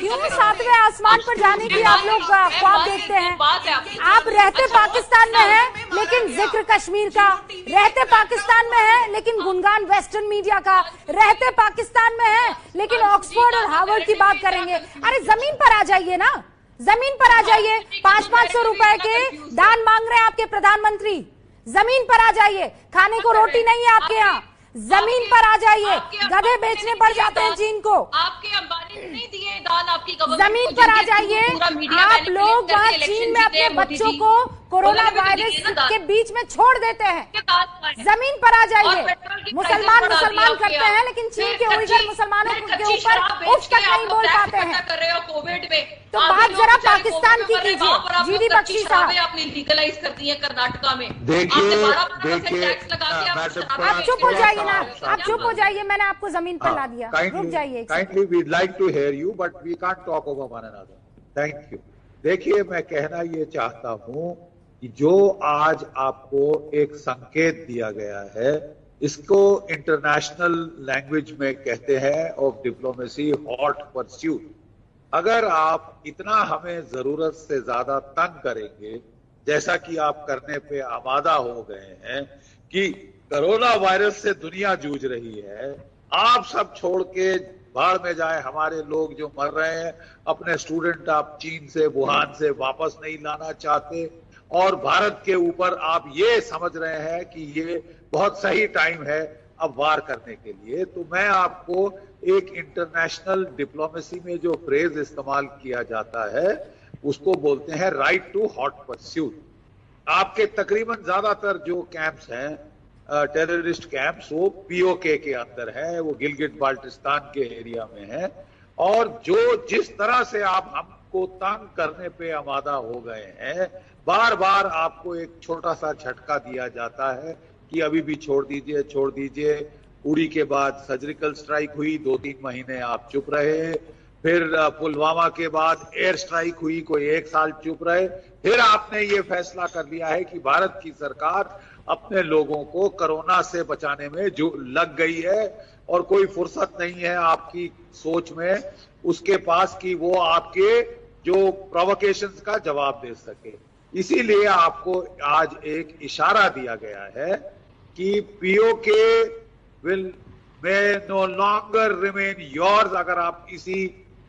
क्यों सातवें आसमान पर जाने की आप लोग ख्वाब देखते हैं? आप रहते पाकिस्तान में हैं लेकिन जिक्र कश्मीर का, रहते पाकिस्तान में हैं लेकिन गुणगान वेस्टर्न मीडिया का, रहते पाकिस्तान में हैं लेकिन ऑक्सफोर्ड और हार्वर्ड की बात करेंगे। अरे जमीन पर आ जाइए ना, जमीन पर आ जाइए। 500-500 रुपए के दान मांग रहे हैं आपके प्रधानमंत्री, जमीन पर आ जाइए। खाने को रोटी नहीं है आपके यहाँ, जमीन पर आ जाइए। गधे बेचने पड़ जाते हैं चीन को, आपके अंबानी नहीं दिए दान आपकी जमीन पर आ जाइए। आप लोग वहाँ चीन में अपने बच्चों को कोरोना वायरस के बीच में छोड़ देते हैं, जमीन पर आ जाइए। मुसलमान करते हैं लेकिन चीन के उइगर मुसलमानों के ऊपर उफ तक नहीं बोल पाते हैं। कर रहे हो कोविड में, तो बात जरा पाकिस्तान की कीजिए। जीडी बख्शी साहब, आपने लीगलाइज कर दी है कर्नाटका में। देखिए आप चुप हो जाइए ना, आप चुप हो जाइए। मैंने आपको जमीन पर ला दिया, रुक जाइए। Kindly we'd like to hear you but we can't talk over one another. Thank you. देखिए, मैं कहना ये चाहता हूं कि जो आज आपको एक संकेत दिया गया है, इसको इंटरनेशनल लैंग्वेज में कहते हैं ऑफ डिप्लोमेसी हॉट परस्यूट। अगर आप इतना हमें जरूरत से ज्यादा तंग करेंगे, जैसा कि आप करने पे आमादा हो गए हैं कि कोरोना वायरस से दुनिया जूझ रही है, आप सब छोड़ के बाढ़ में जाए हमारे लोग जो मर रहे हैं, अपने स्टूडेंट आप चीन से वुहान से वापस नहीं लाना चाहते, और भारत के ऊपर आप ये समझ रहे हैं कि ये बहुत सही टाइम है अब वार करने के लिए। तो मैं आपको एक इंटरनेशनल डिप्लोमेसी में जो फ्रेज इस्तेमाल किया जाता है उसको बोलते हैं राइट टू हॉट परस्यूट। आपके तकरीबन ज्यादातर जो कैंप्स हैं टेररिस्ट कैंप्स, वो पीओके के अंदर है, वो गिलगिट बाल्टिस्तान के एरिया में है। और जो जिस तरह से आप हमको तंग करने पे आमादा हो गए हैं, बार बार आपको एक छोटा सा झटका दिया जाता है कि अभी भी छोड़ दीजिए, छोड़ दीजिए। उड़ी के बाद सर्जिकल स्ट्राइक हुई, 2-3 महीने आप चुप रहे। फिर पुलवामा के बाद एयर स्ट्राइक हुई, कोई 1 साल चुप रहे। फिर आपने ये फैसला कर लिया है कि भारत की सरकार अपने लोगों को कोरोना से बचाने में जो लग गई है और कोई फुर्सत नहीं है आपकी सोच में उसके पास कि वो आपके जो प्रोवोकेशंस का जवाब दे सके। इसीलिए आपको आज एक इशारा दिया गया है कि PoK will may no longer remain yours. अगर आप इसी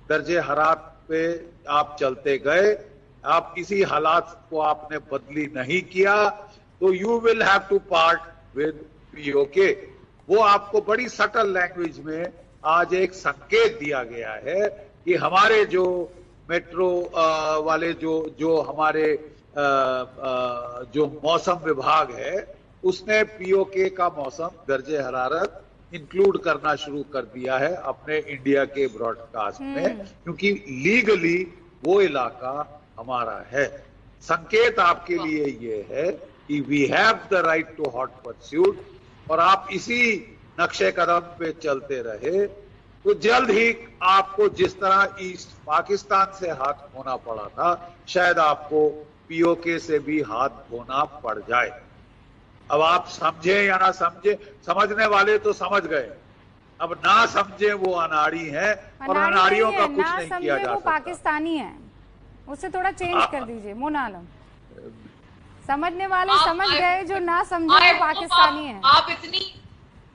दर्जे हरारत पे आप चलते गए, आप इसी हालात को आपने बदली नहीं किया, तो you will have to part with PoK. वो आपको बड़ी सटल लैंग्वेज में आज एक संकेत दिया गया है कि हमारे जो मेट्रो वाले जो हमारे जो मौसम विभाग है, उसने पीओके का मौसम दर्जे हरारत इंक्लूड करना शुरू कर दिया है अपने इंडिया के ब्रॉडकास्ट में, क्योंकि लीगली वो इलाका हमारा है। संकेत आपके लिए ये है कि we have the right to hot pursuit, और आप इसी नक्शे कदम पे चलते रहे तो जल्द ही आपको जिस तरह ईस्ट पाकिस्तान से हाथ धोना पड़ा था, शायद आपको पीओके से भी हाथ धोना पड़ जाए। अब आप समझे या ना समझे, समझने वाले तो समझ गए, अब ना समझे वो अनाड़ी हैं, और अनाड़ियों का कुछ नहीं किया जा सकता। पाकिस्तानी है, उसे थोड़ा चेंज कर दीजिए। मोना आलम, समझने वाले समझ गए, जो ना समझे वो पाकिस्तानी है। आप इतनी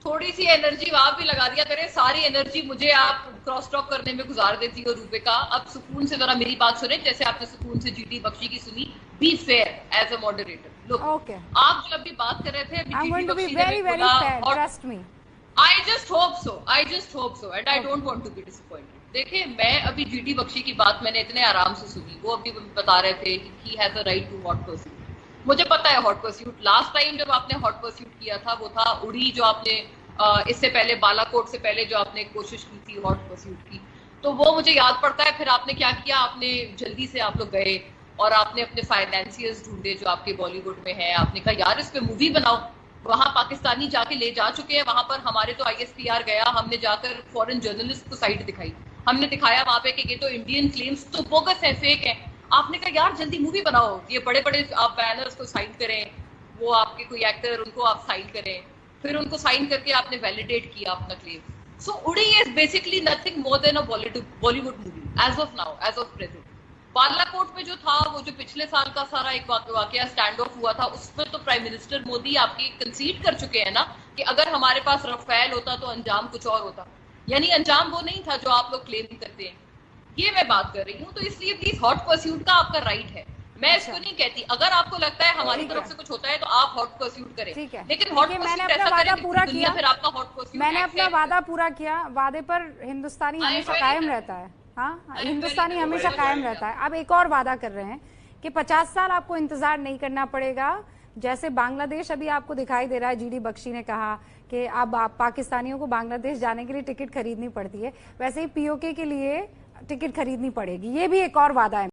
थोड़ी सी एनर्जी वहां भी लगा दिया करें, सारी एनर्जी मुझे आप क्रॉस टॉक करने में गुजार देती हो रूपिका। अब सुकून से जरा मेरी बात सुने, जैसे आपने सुकून से जीडी बख्शी की सुनी। Be fair as a moderator. Look, आप जो अभी बात कर रहे थे, I'm going to be very very fair, trust me. I just hope so, and I don't want to be disappointed. देखिए, मैं अभी जीडी बख्शी की बात मैंने इतने आराम से सुनी। वो अभी बता रहे थे कि he has a right to hot pursuit। मुझे पता है हॉट परस्यूट, लास्ट टाइम जब आपने हॉट परस्यूट किया था वो था उड़ी, जो आपने इससे पहले बालाकोट से पहले जो आपने कोशिश की थी हॉट परस्यूट की, तो वो मुझे याद पड़ता है। फिर आपने क्या किया, आपने जल्दी से आप लोग गए और आपने अपने फाइनेंसियर्स ढूंढे जो आपके बॉलीवुड में है। आपने कहा यार इस पे मूवी बनाओ। वहां पाकिस्तानी जाके ले जा चुके हैं, वहां पर हमारे तो ISPR गया, हमने जाकर फॉरेन जर्नलिस्ट को साइट दिखाई, हमने दिखाया वहां पे कि ये तो इंडियन क्लेम्स तो बोगस है, फेक है। आपने कहा यार जल्दी मूवी बनाओ, ये बड़े बड़े आप बैनर्स को साइन करें, वो आपके कोई एक्टर उनको आप साइन करें, फिर उनको साइन करके आपने वैलिडेट किया अपना claim. So Udi is basically nothing more than a Bollywood movie as of now, as of present. Balakot में जो था, वो जो पिछले साल का सारा एक वाकया स्टैंड ऑफ हुआ था, उसमें तो प्राइम मिनिस्टर मोदी आपकी कंसीड कर चुके हैं ना कि अगर हमारे पास रफेल होता तो अंजाम कुछ और होता। यानी अंजाम वो नहीं था जो आप लोग क्लेम करते हैं। ये मैं बात कर रही हूँ। तो इसलिए प्लीज हॉट परस्यूट का आपका राइट है, मैं इसको नहीं कहती। अगर आपको लगता है हमारी तरफ से कुछ होता है तो आप हॉट परस्यूट करें, लेकिन हॉट मैंने अपना वादा पूरा किया, फिर आपका हॉट परस्यूट मैंने अपना वादा पूरा किया। वादे पर हिंदुस्तानी हमेशा कायम रहता है। हाँ, हिंदुस्तानी हमेशा कायम रहता है। अब एक और वादा कर रहे हैं कि 50 साल आपको इंतजार नहीं करना पड़ेगा। जैसे बांग्लादेश अभी आपको दिखाई दे रहा है, जीडी बख्शी ने कहा कि अब आप पाकिस्तानियों को बांग्लादेश जाने के लिए टिकट खरीदनी पड़ती है, वैसे ही पीओके के लिए टिकट खरीदनी पड़ेगी। ये भी एक और वादा है।